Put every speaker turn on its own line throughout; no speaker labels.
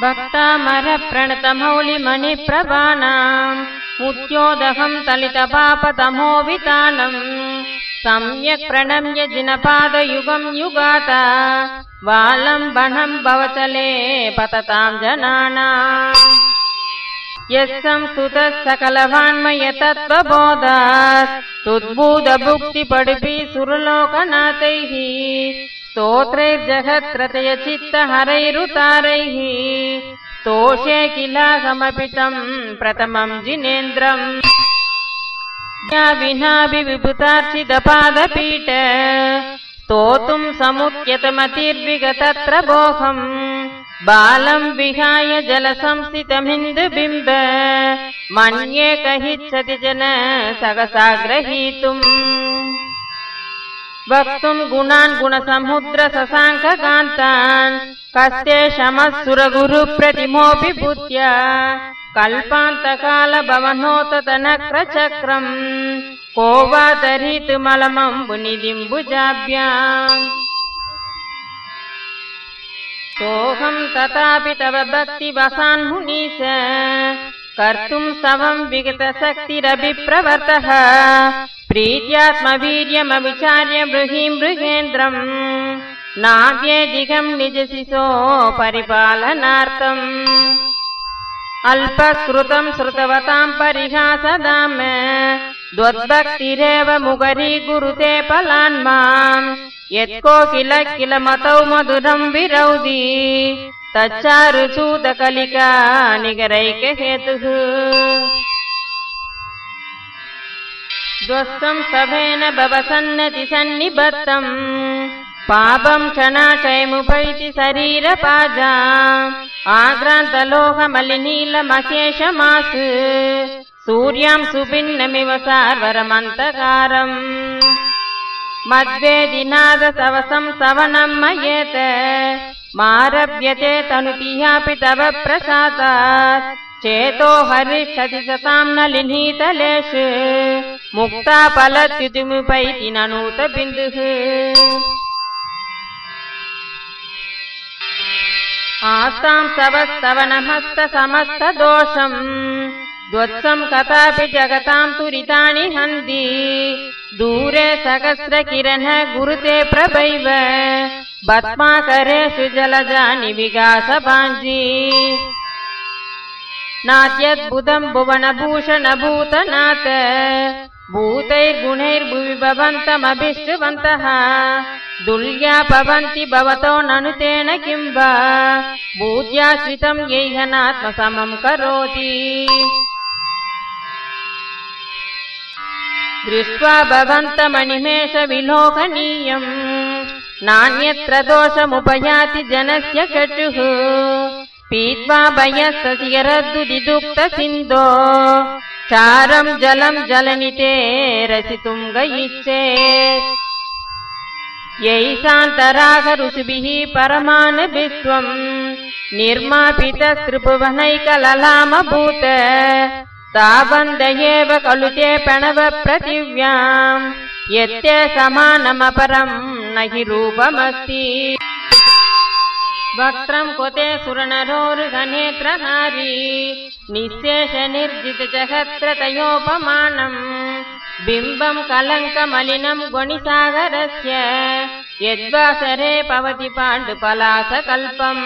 भक्तामरप्रणतमौलिमणिप्रभाणाम् मुद्योदहं तलितपापतमोवितानम् सम्यक् प्रणम्य जिनपादयुगं युगाता वालम्बनं भवचले पततां जनानाम् यत्संस्तुतः सकलवाङ्मयतत्त्वबोधात् तुद्बुधभुक्तिपडिभिः सुरलोकनाथैः स्तोत्रैर्जगत्रतयचित्तहरैरुतारैः तोषे किलाहमपि तं प्रथमं जिनेन्द्रम् विनाभिविभूतार्चितपादपीठ स्तोतुं समुद्यतमतिर्विगतत्र भोगम् बालं विहाय जलसंस्थितमिन्दुबिम्ब मन्ये कहिच्छति जन सहसाग्रहीतुम् वक्तुं गुणान् गुणसमुद्र शशाङ्ककान्तान् कस्ते शमस्सुरगुरुप्रतिमोऽपि बुद्ध्या कल्पान्तकालभवनोतनक्रचक्रम् को वा तरीतुमलमम्बुनिदिम्बुजाभ्याम् सोऽहं तथापि तव भक्तिवसान्मुनीश कर्तुं स्तवं विगतशक्तिरभिप्रवर्तः प्रीत्यात्मवीर्यमविचार्य बृहीं मृगेन्द्रम् नाद्येदिगं निजशिशो परिपालनार्थम् अल्पश्रुतं श्रुतवतां परिहासदाम द्वद्भक्तिरेव मुगरी गुरुते फलान्माम् यत्कोकिल किल मतौ मधुरं विरौदी तच्चारुसूतकलिका निगरैकहेतुः ध्वस्तं स्तभेन भवसन्नति सन्निबद्धम् पापं क्षणाक्षयमुपैति शरीरपाजाम् आग्रान्तलोकमलिनीलमहेशमासु सूर्यां सुभिन्नमिव सार्वरमन्तकारम् मद्वेदिनादसवसं सवनं मयेत मारभ्यते तनुतियापि तव प्रसादात् चेतो हरिष्यति सतां नलिनीतलेषु मुक्ताफलत्युतिमुपैति ननूतबिन्दुः आस्तां सवस्तवनमस्तसमस्तदोषम् द्वत्सं कथापि जगतां तुरितानि हन्ति दूरे सहस्रकिरण गुरुते प्रभैव भस्माकरेषु जलजानि विगासभाञ्जी नाद्यद्भुतं भुवनभूषणभूतनाथ भूतैर्गुणैर्भुवि भवन्तमभिष्टवन्तः दुर्या भवन्ति भवतो ननु तेन किं वा भूत्याश्रितं यैहनात्मसमं करोति दृष्ट्वा भवन्तमनिमेष विलोकनीयम् नान्यत्र दोषमुपयाति जनस्य चक्षुः पीत्वा भयस्तशिखरद्दुदिदुक्तसिन्धो चारं जलं जलनिते रसितुं गयिच्छेत् यैषान्तरागऋषिभिः परमानभिस्त्वं निर्मापितस्त्रिभुवनैकललामभूत तावन्देव खलु ते प्रणवपृथिव्यां यत्ते समानमपरं न हि रूपमस्ति वक्त्रं कोते सुरनरोरुहनेत्रहारी निःशेषनिर्जितजगत्रतयोपमानम् बिम्बं कलङ्कमलिनं गुणिसागरस्य यद्वासरे पवति पाण्डुपलासकल्पम्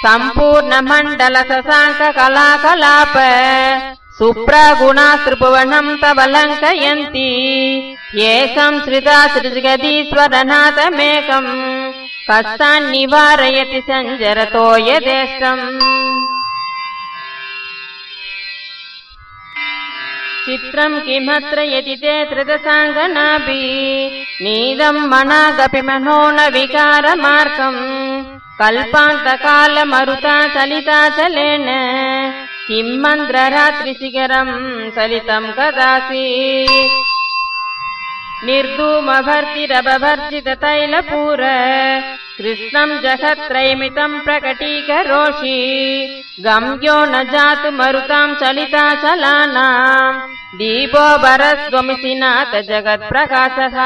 सम्पूर्णमण्डलशशाङ्ककलाकलाप सुप्रगुणास्त्रिभुवनं तव लङ्कयन्ति ये संश्रिता सृजगदीश्वरनाथमेकं कष्टान्निवारयति सञ्जरतो यदेष्टम् चित्रं किमत्र यदि ते त्रिदशाङ्गनाभि नीदं मनागपि मनो न विकारमार्गम् कल्पान्तकालमरुता चलिताचलेन किं मन्द्ररात्रिशिखरं चलितं कदासि निर्धूमभर्तिरभभर्जिततैलपूर कृष्णं जगत्त्रयमितं प्रकटीकरोषि गम्यो न जातु मरुतां चलिताचलानां दीपो भरस्त्वमिसिनाथ जगत्प्रकाशः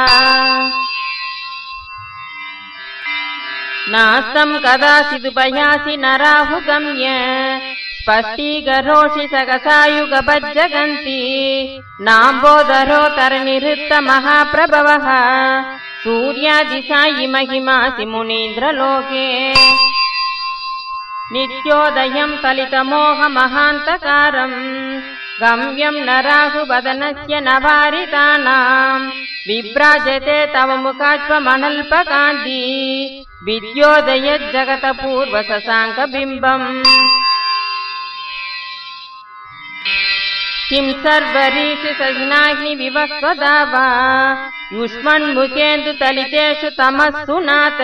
नास्तं कदाचिदुपयासि नराहुगम्य स्पष्टीकरोषि सकसायुगपज्जगन्ति नाम्बोदरोत्तरनिहृत्तमहाप्रभवः सूर्यादिशायि महिमासि मुनीन्द्रलोके नित्योदयं कलितमोहमहान्तकारम् गम्यं नराहुवदनस्य नवारितानां विभ्राजते तव मुखाच्वमनल्पकान्ति विद्योदयज्जगतपूर्वशशाङ्कबिम्बम् किं सर्वरीषु सघ्नाग्नि विवस्वदा वा युष्मन्मुखेन्दुतलितेषु तमस्सु नाथ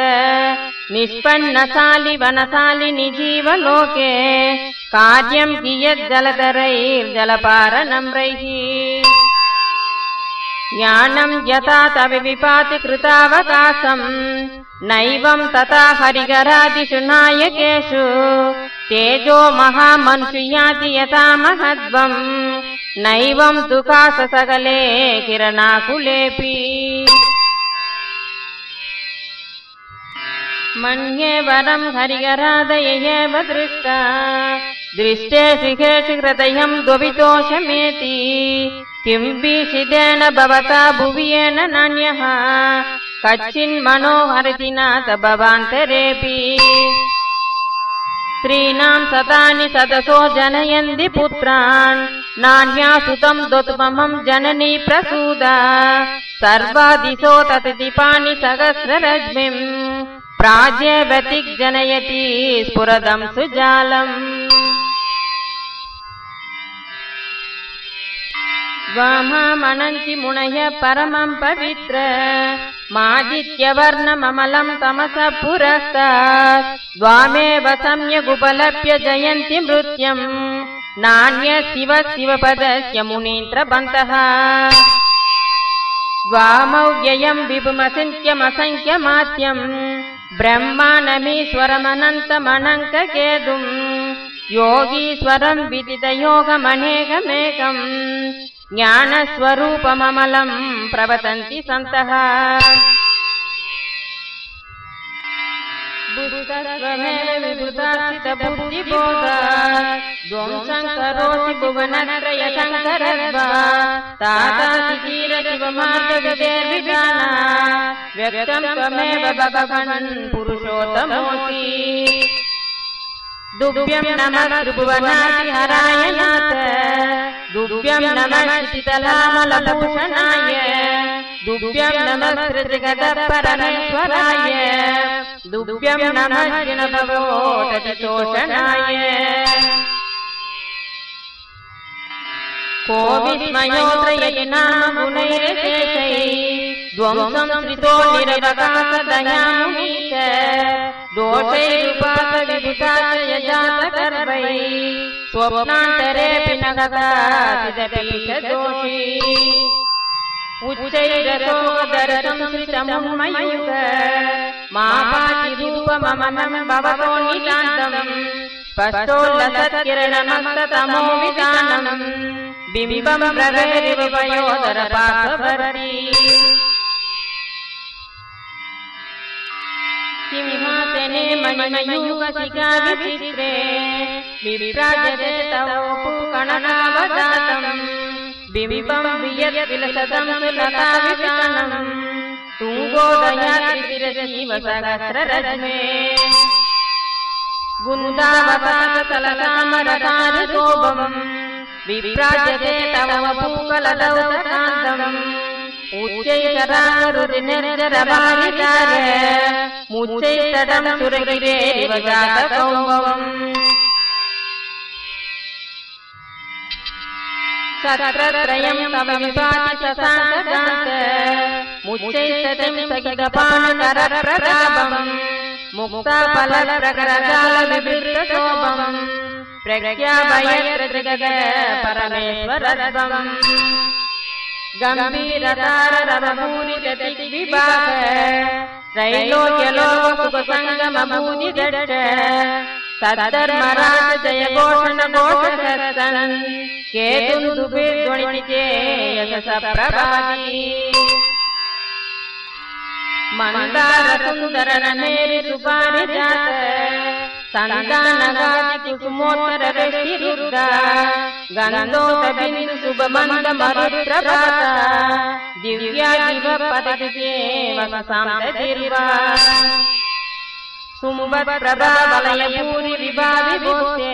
निष्पन्नशालि वनशालिनि जीवलोके कार्यं कियज्जलधरैर्जलपारनम्रैः ज्ञानं यथा तव विपाति कृतावकाशं नैवं तथा हरिहरादिषु नायकेषु तेजो महामनुषु याति यथा महद्वम् नैवं दुःखाससकले किरणाकुलेऽपि मन्ये वरं हरिहरादय एव दृष्टा दृष्टेषु हेषु हृदयं द्ववितोषमेति किं विषिदेन भवता भुवि येन नान्यः कच्चिन्मनोहरति नाथ भवान्तरेऽपि स्त्रीणां शतानि सदसो जनयन्ति पुत्रान् नान्यासुतं दोत्ममं जननी प्रसूदा सर्वादिशो ततदीपानि सहस्ररश्मिं प्राज्ञवतिग्जनयति स्फुरदं सुजालम् वामामनन्ति मुनयः परमं पवित्र मादित्यवर्णममलं तमसः पुरस्तात् द्वामेव सम्यगुपलभ्य जयन्ति मृत्युं नान्यः शिवपदस्य मुनीन्द्रबन्तः द्वामव्ययं विभुमसङ्ख्यमसङ्ख्यमात्यं ब्रह्माण्डमीश्वरमनन्तमनङ्ककेतुं योगीश्वरं विदितयोगमनेकमेकम् ज्ञानस्वरूपममलं प्रवदन्ति सन्तः बुद्धत्वमेव विबुधार्चितबुद्धिबोधा ध्वंसं करोषि भुवनत्रयशङ्करद्वा तादातितीरशिवमार्गविदेर्विजाना व्यक्तं त्वमेव भगवन् पुरुषोत्तमोऽसि दुभ्यं नमः त्रिभुवनाधिहराय नाथ दुभ्यं नमः शीतलामलभूषणाय दुभ्यं नमः त्रिजगदपरमेश्वराय दुभ्यं नमः जिनभवोटतितोषणाय को विस्मयोत्रयति नाम गुणैरशेषैः ध्वंसं श्रितो निरवकाशदयामुनीश दोषैरुपासविभुताशयजातगर्भैः स्वप्नान्तरेऽपि न गतासिदपीशदोषी उच्चैरसोदरसंश्रितमुन्मयुग मा पाति रूपममनं भवतो नितान्तम् स्पष्टोल्लसत्किरणमस्ततमो विधानम् बिम्बं प्रवेरिव पयोदरपार्श्ववर्ती सिंहासने मणिमयूखशिखा विचित्रे विभ्राजते तव पूकणकावदातम् बिम्बं वियद्विलसतं सुलतावितानम् तुङ्गोदयात्रिशिरसीव सहस्ररश्मे गुन्दावकाशतलसामरसारशोभम् विभ्राजते तव पूकलदौतकान्तम् उच्चैतरारुदिनिर्जरवारिचार मुच्चैतटं सुरगिरेरिव जातकौमवम् सत्रत्रयं तव विभाति शशाङ्ककान्त मुच्चैतटिं सखितपाणकरप्रतापम् मुक्ताफलप्रकरजालविवृतशोभम् प्रज्ञाभयत्रजगद परमेश्वरत्वम् गम्भीरताररवभूरिगतिविभाग त्रैलोक्यलोकसुखसङ्गमभूतिदट्ट सद्धर्मराज जयघोषणघोषसन् केतुन्दुभिर्ध्वनिते यशसप्रभाति ಮಂದಾರ ಸುಂದರನ ಮೇರಿ ಸುಪಾರಿಜಾತ ಸಂತಾನಗಾದಿ ಕುಸುಮೋತ್ತರ ಋಷಿರುದ್ಧ ಗಂಧೋತ ಬಿಂದು ಶುಭ ಮಂದ ಮರುದ್ರಭಾತ ದಿವ್ಯಾದಿವ ಪದಕ್ಕೆ ವಸಾಂತದಿರ್ವ ಸುಂಬತ್ ಪ್ರಭಾ ವಲಯ ಪೂರಿ ವಿಭಾವಿ ಭೂತೆ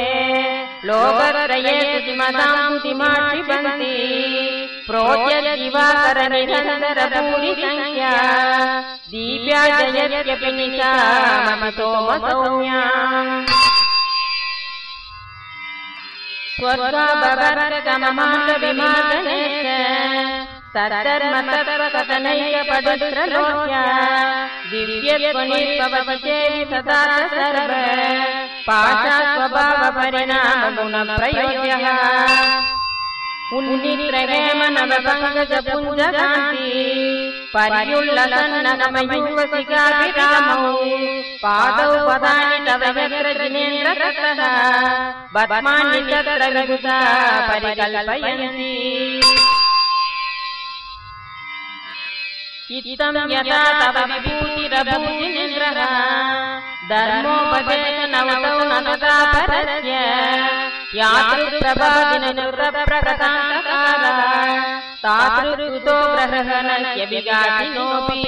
ಲೋಕತ್ರಯೇ ಸುತಿಮದಾಂತಿ ಮಾಕ್ಷಿ ಬಂತಿ ಪ್ರೋಜ್ಯ ದಿವಾಕರ ನಿರಂತರ ಭೂರಿ ಸಂಖ್ಯಾ ದೀಪ್ಯಾ ಜಯತ್ಯಪಿ ನಿಶಾಮಿ ಸೋಮ ಸೌಮ್ಯ ಸ್ವರ್ಗ ಭವರ್ಗ ಗಮಮಾಟ ವಿಮಾತನೇಶ ಸಧರ್ಮ ತತ್ವ ಕಥನೈಕ ಪಡುತ್ರ ಲೋಕ್ಯ ದಿವ್ಯತ್ವನಿರ್ಭವತಿ ಚೇವಿ ಸದಾ ಸರ್ವ ಪಾಶಾ ಸ್ವಭಾವ ಪರಿಣಾಮ ಗುಣ ಪ್ರಯೋಜ್ಯ ಉನ್ನಿತ್ರ ಹೇಮ ನವ ಪಂಕಜ ಪುಂಜ ಕಾಂತಿ ಪರಿಯುಲ್ಲಸನ್ನ ನಮಯುವ ಶಿಖಾಭಿರಾಮೌ ಪಾದೌ ಪದಾನಿ ತವ ಯತ್ರ ಜಿನೇಂದ್ರ ತತಃ ಬದ್ಮಾನಿ ತತ್ರ ವಿಭುತ ಪರಿಕಲ್ಪಯಂತಿ ಇತ್ತಂ ಯಥಾ ತವ ವಿಭೂತಿರಭೂತಿನೇಂದ್ರಃ ಧರ್ಮೋಪದೇಶ ನವತೌ ನತತಾ ಪರಸ್ಯ ಯಾತೃಪ್ರಭಾದಿನನುರ ಪ್ರಕಟಾಂತಕಾರ ತಾತೃಕೃತೋ ಗ್ರಹಣಸ್ಯ ವಿಘಾತಿನೋಪಿ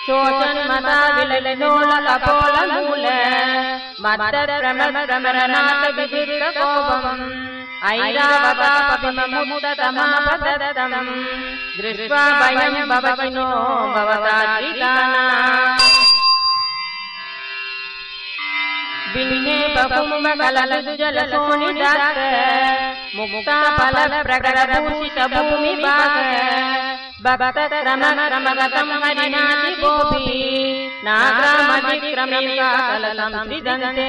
ಶೋಚನ್ಮತಾ ವಿಲಲಿನೋಳ ಕಪೋಲ ಮೂಲ ಮತ್ತ ಪ್ರಮರನಾಥ ವಿಭಿನ್ನ ಕೋಪಂ ಐರಾವತಾಪವಿಮುಕ್ತತಮಾಪದತ್ತಂ ದೃಷ್ಟ್ವಾ ಭಯಂ ಭವತಿನೋ ಭವತಾತ್ರಿಕಾನಾ ವಿನ್ನೇ ಬಕುಂಭ ಕಲಲುಜಲ ಸೋನಿದಾಸ ಮುಕ್ತಾ ಫಲ ಪ್ರಕರ ಭೂಷಿತ ಭೂಮಿ ಭಾಗ ಭಕ್ತ ಕ್ರಮ ಕ್ರಮಗತಂ ಹರಿನಾತಿ ಗೋಪಿ ನಾಗ್ರಾಮಧಿಕ್ರಮಿಕಾ ಕಲ ಸಂಸಿದಂತೆ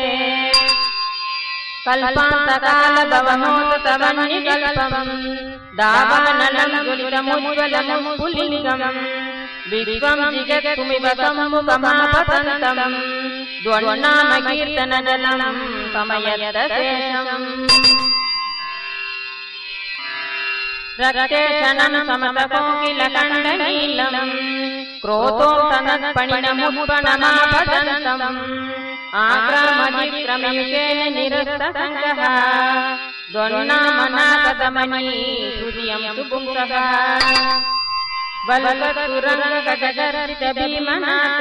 ಕಲ್ಪಾಂತಕಾಲ ಭವಮೋತ ತವನ್ನಿಕಲ್ಪಂ ದಾವಾನಲಂ ಜ್ವಲಿತಮುಜ್ವಲಂ ಪುಲ್ಲಿಂಗಂ ವಿಶ್ವಂ ಜಿಗತ್ಸುಮಿವ ಸಂಮುಖಮಾಪತಂತಂ ದ್ವನ್ನಾಮ ಕೀರ್ತನದಲಂ ಸಮಯತ್ತ ಶೇಷಂ ರಕ್ತೇಶನಂ ಸಮತಕೋಕಿಲ ಕಂಡನೀಲಂ ಕ್ರೋಧೋಂತನತ್ಪಣಿನಮುತ್ಪಣಮಾಪದಂತಂ ಆಗ್ರಾಮಧಿಕ್ರಮಯುಗೇನ ನಿರಸ್ತಸಂಗಃ ದ್ವನ್ನಾಮನಾಕದಮನೀ ಹೃದಯಂ ಸುಪುಂಸಃ ಬಲಗತುರಂಗಗಜಗರ್ಜಿತ ಭೀಮನಾಥ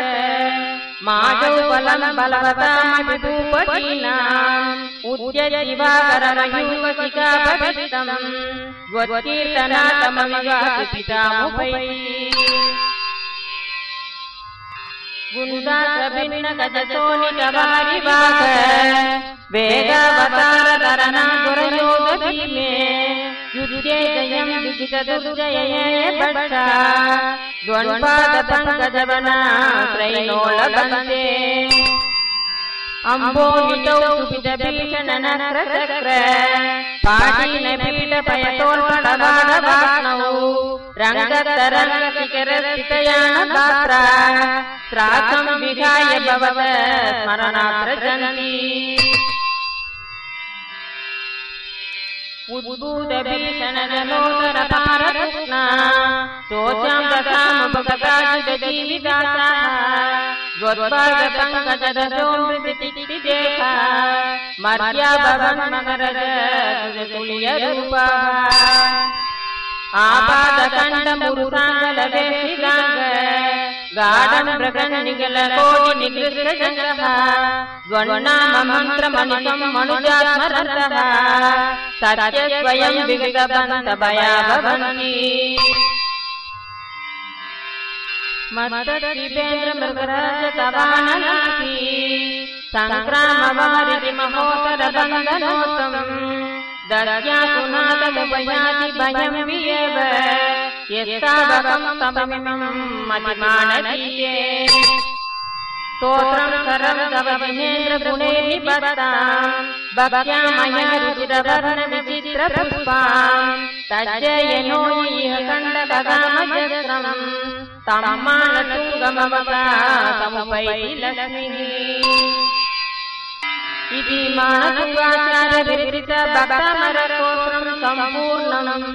ಮಾಧೌ ಬಲಂ ಬಲವತಾಮಭಿಭೂಪತೀನಾಂ ಉದ್ಯಜ ದಿವಾಕರಮಯೂವ ಶಿಖಾಪವಿತ್ತಂ ದ್ವತ್ಕೀರ್ತನಾತಮವಿಗಾಸಿ ಪಿತಾಮುಪೈತಿ ಗುಂದಾಸಭಿನ್ನ ಗಜಸೋನಿತವಾರಿ ವಾಕ ವೇಗಾವತಾರ ತರನಾ ದುರಯೋಧ ಭೀಮೆ ಯುದ್ಧೇ ಜಯಂ ವಿಜಿತ ದುರ್ಜಯ ಭಟ್ಟ ದ್ವಂಪಾದ ಪಂಕಜವನ ತ್ರೈನೋಳ ಬಂದೆ ಅಂಬೋನಿತೌ ಸುಪಿತ ಭೀಷಣ ನಕ್ರ ಪಾಟೀನ ಪೀಠ ಪಯತೋಲ್ಪಡವಾಡ ವಾಕ್ನೌ ರಂಗತರಂಗ ಶಿಖರ ಸ್ಥಿತಯಾನ ಗಾತ್ರ ತ್ರಾಸಂ ವಿಹಾಯ ಭವತ ಸ್ಮರಣಾತ್ರ ಜನನಿ ಉದ್ಭೂತ ಭೀಷಣ ಜನೋದರ ಪಾರಕೃಷ್ಣ ಶೋಚಾಂ ರಸಾಮುಪಕಾಶಿತ ಜೀವಿದಾಸ ದ್ವತ್ಪಾದ ಪಂಕಜದ ಸೋಮೃತಿ ದೇಹ ಮರ್ತ್ಯಾ ಭವನ್ ಮಕರದ ತುಳಿಯ ರೂಪ ಆಪಾದ ಕಂಡ ಮುರುಸಾಂಗಲ ವೇಷಿಗಾಂಗ ಗಾಢಂ ಪ್ರಗನ್ನಿಗಲ ಕೋಟಿ ನಿಗೃಷ್ಟ ಜಂಗಃ ದ್ವನ್ನಾಮ ಮಂತ್ರ ಮಣಿಕಂ ಮನುಜಾತ್ಮರಂತಃ ಸತ್ಯ ಸ್ವಯಂ ವಿಗತವಂತ ಭಯಾಭವಂತಿ ಮತ್ತರಿಪೇಂದ್ರ ಮೃಗರಾಜ ತವಾನನಾಸಿ ಸಂಕ್ರಾಮವರಿತಿ ಮಹೋದರ ಬಂಧನೋತ್ತಂ ದರ್ಯಾಸುನಾಥಮುಪಯಾತಿ ಭಯಂ ವಿಯೇವ ಯಸ್ತಾವಕಂ ತಮಮಿಮಂ ಮತಿಮಾನದೀಯೇ ಸ್ತೋತ್ರಂ ಸರಂ ತವ ವಿನೇಂದ್ರ ಗುಣೇ ನಿಬದ್ಧಾಂ ಭಕ್ತ್ಯಾಮಯ ರುಚಿರವರ್ಣ ವಿಚಿತ್ರ ಪುಷ್ಪಾಂ ತಜ್ಜಯನೋ ಇಹ ಕಂಡ ಕಗಾಮಜಸ್ರಂ ತಮ್ಮಾನ ತುಂಗಮವತಾ ಸಮುಪೈತಿ ಲಕ್ಷ್ಮೀಃ इति मानतुंगाचार्य विरचित भक्तमरकोत्रं सम्पूर्णम्।